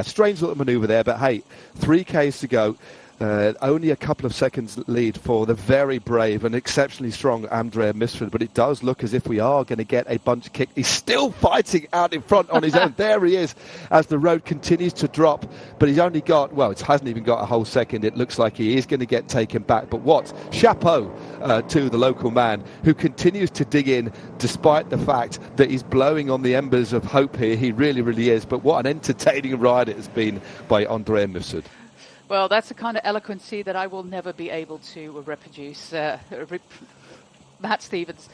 strange little manoeuvre there, but hey, 3Ks to go. Only a couple of seconds lead for the very brave and exceptionally strong Andrea Misfred, but it does look as if we are going to get a bunch kick. He's still fighting out in front on his own. There he is as the road continues to drop, but he's only got, well, it hasn't even got a whole second. It looks like he is going to get taken back, but what? Chapeau to the local man who continues to dig in despite the fact that he's blowing on the embers of hope here. He really, really is, but what an entertaining ride it has been by Andrea Misfred. Well, that's the kind of eloquency that I will never be able to reproduce. Matt Stevens.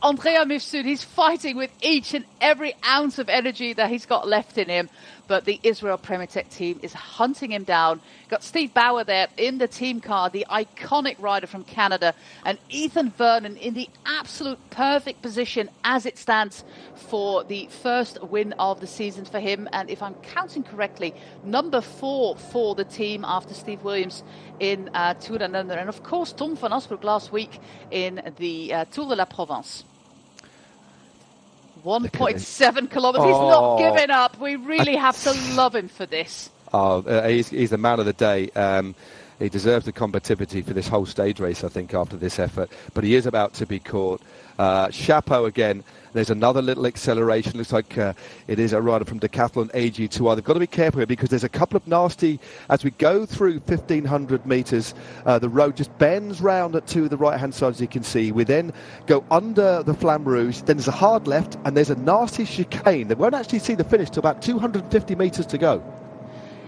Andrea Misfred, he's fighting with each and every ounce of energy that he's got left in him. But the Israel Premier Tech team is hunting him down. Got Steve Bauer there in the team car, the iconic rider from Canada, and Ethan Vernon in the absolute perfect position as it stands for the first win of the season for him. And if I'm counting correctly, number 4 for the team after Steve Williams in Tour de London. And of course, Tom van Asbroek last week in the Tour de la Provence. 1.7 kilometers. He's not giving up. We really have to love him for this. He's the man of the day. He deserves the combativity for this whole stage race, I think, after this effort. But he is about to be caught. Chapeau again. There's another little acceleration. Looks like it is a rider from Decathlon AG2R. They've got to be careful here because there's a couple of nasty, as we go through 1,500 metres, the road just bends round to the right-hand side, as you can see. We then go under the Flamme Rouge. Then there's a hard left, and there's a nasty chicane. They won't actually see the finish till about 250 metres to go.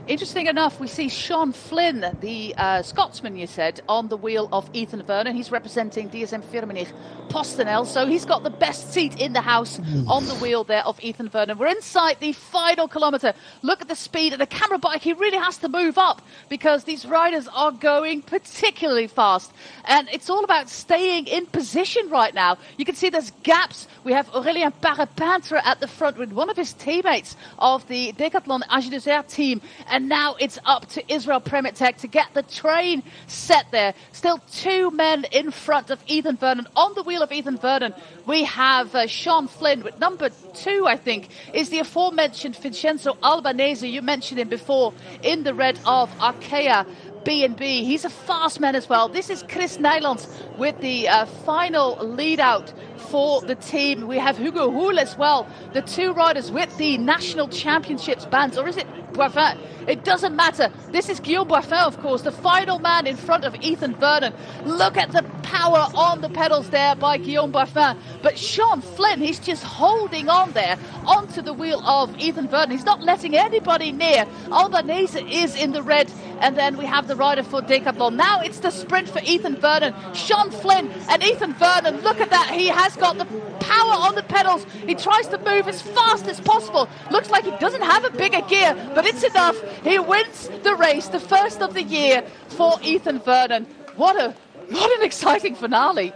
Interesting enough, we see Sean Flynn, the Scotsman, you said, on the wheel of Ethan Vernon. He's representing DSM-Firmenich PostNL, so he's got the best seat in the house on the wheel there of Ethan Vernon. We're inside the final kilometre. Look at the speed of the camera bike. He really has to move up because these riders are going particularly fast. And it's all about staying in position right now. You can see there's gaps. We have Aurélien Parepintre at the front with one of his teammates of the Decathlon AG2R team. And now it's up to Israel Premier Tech to get the train set there. Still 2 men in front of Ethan Vernon. On the wheel of Ethan Vernon, we have Sean Flynn with number 2, I think, is the aforementioned Vincenzo Albanese. You mentioned him before in the red of Arkea B&B. He's a fast man as well. This is Chris Nijlands with the final lead out for the team. We have Hugo Houle as well, the 2 riders with the national championships bands. Or is it Boivin? It doesn't matter. This is Guillaume Boivin, of course, the final man in front of Ethan Vernon. Look at the power on the pedals there by Guillaume Boivin. But Sean Flynn, he's just holding on there onto the wheel of Ethan Vernon. He's not letting anybody near. Albanese is in the red. And then we have the rider for Decathlon. Now it's the sprint for Ethan Vernon. Sean Flynn and Ethan Vernon. Look at that. He has got the power on the pedals. He tries to move as fast as possible. Looks like he doesn't have a bigger gear, but it's enough. He wins the race, the first of the year for Ethan Vernon. What an exciting finale.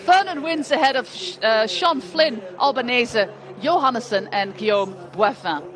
Vernon wins ahead of Sean Flynn, Albanese, Johannesson and Guillaume Boivin.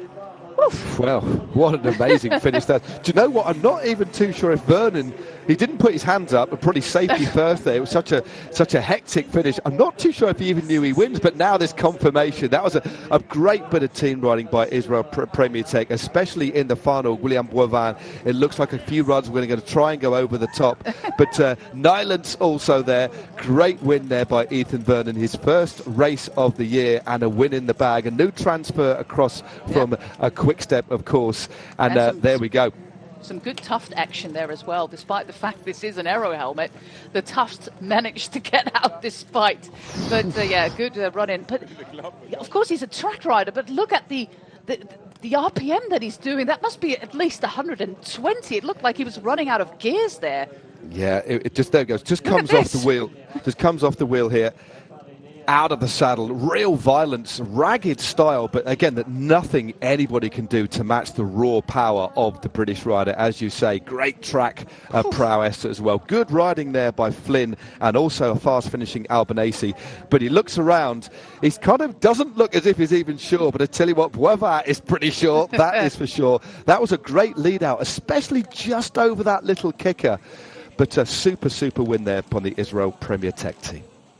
Oof. Well, what an amazing finish that. Do you know what? I'm not even too sure if Vernon, he didn't put his hands up, but probably safety first there. It was such a hectic finish. I'm not too sure if he even knew he wins, but now this confirmation. That was a great bit of team riding by Israel Premier Tech, especially in the final. William Boivin, it looks like a few runs we're going to try and go over the top. But Nyland's also there. Great win there by Ethan Vernon, his first race of the year and a win in the bag. A new transfer across from QuickStep, of course. And there we go. Some good Tuft action there as well, despite the fact this is an aero helmet. The Tufts managed to get out despite. But good run in. But of course he's a track rider, but look at the RPM that he's doing. That must be at least 120. It looked like he was running out of gears there. Yeah, it just, there it goes. Just comes off the wheel. Just comes off the wheel here. Out of the saddle, real violence, ragged style, but again, that nothing anybody can do to match the raw power of the British rider. As you say, great track prowess as well. Good riding there by Flynn and also a fast finishing Albanese. But he looks around, he's kind of doesn't look as if he's even sure, but I tell you what, Boivin is pretty sure, that is for sure. That was a great lead out, especially just over that little kicker. But a super win there upon the Israel Premier Tech team.